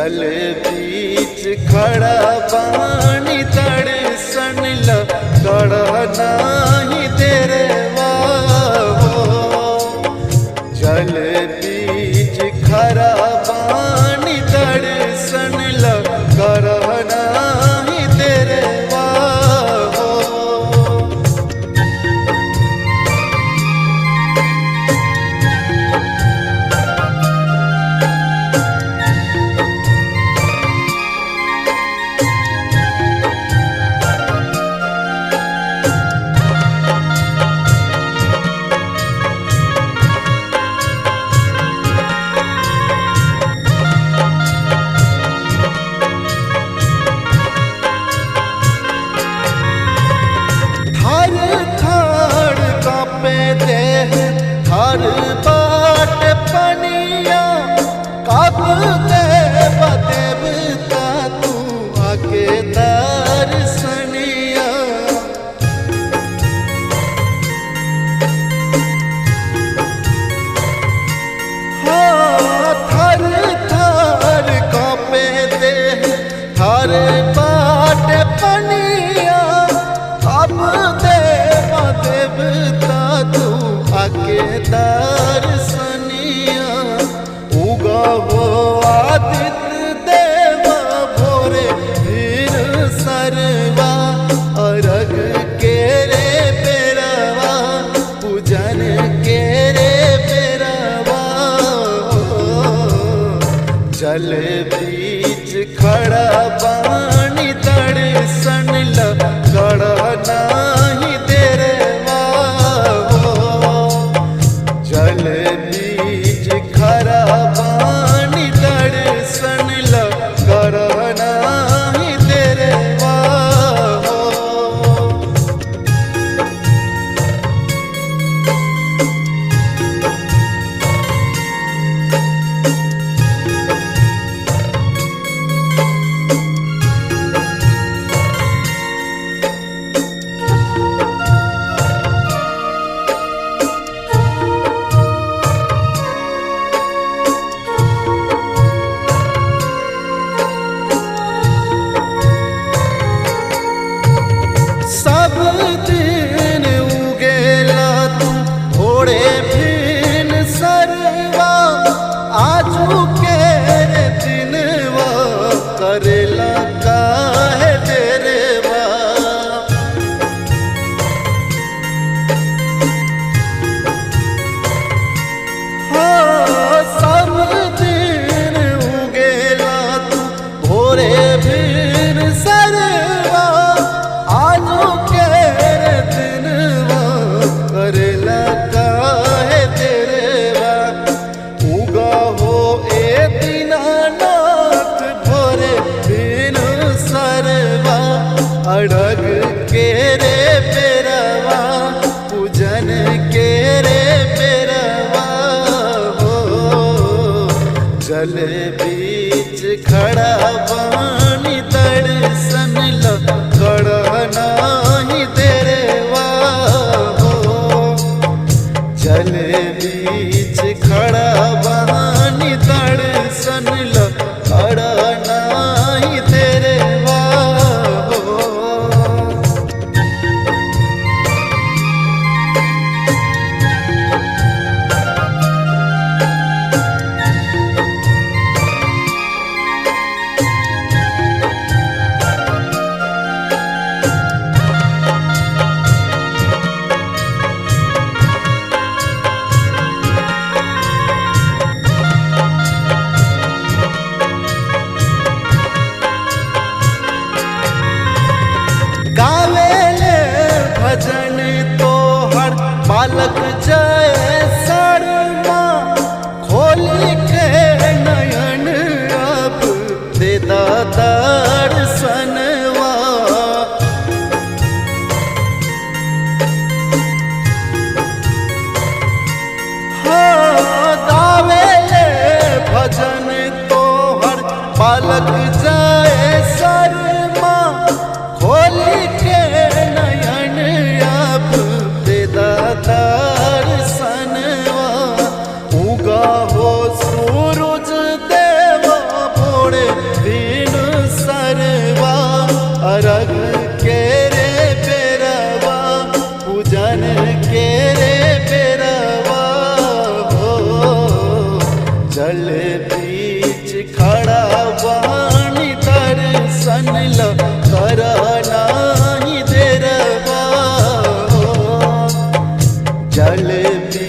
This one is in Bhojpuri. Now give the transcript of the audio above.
जल बीच खड़ा पानी तड़सन लड़ा नहीं तेरे वाहो। जल बीच खड़ा पानी तड़सन लड़ा नहीं तेरे वाहो। हर बाट पनिया कब देवता तू आके दर्शनिया। हाँ थर थर कांपे देह हर बाट पनिया कब देवता तू आके दर्शनिया। उगा हो आदित्य देवा भोरे फिर सरवा अरग के रे पेरवा पूजन के रे पेरवा। जल बीच खड़ा पानी तड़सन लड़ा नहीं तेरे वाहो। जल बीच खड़ा पानी तड़सन लड़ा नहीं तेरे वाहो। सब दिन उगेला तू थोड़े फिन सरवा आजू के दिनवा करेला काहे तेरेवा। हाँ सब दिन उगेला तू थोड़े फिन सरवा आजू के दिनवा करेला काहे तेरेवा। उगा हो ए दीनानाथ भोरे दिन सरवा अड़ग के रे पेरवा पूजन के रे पेरवा हो। जल बीच खड़ा पानी तड़सन लड़ा नहीं तेरे वाहो। जल बीच खड़ा पानी तड़सन लड़ा नहीं तेरे वाहो। गावेले भजन तो हर बालक जय शर्मा खोली के नयन अब दे दर्शनवा। हाँ गावेले भजन तो हर बालक जय शर्मा खोली के नयन अब दे दर्शनवा। उगा हो सूरज देवा भोरे खड़ा वाणी दर्शन लो करा नाही देरवा जल पी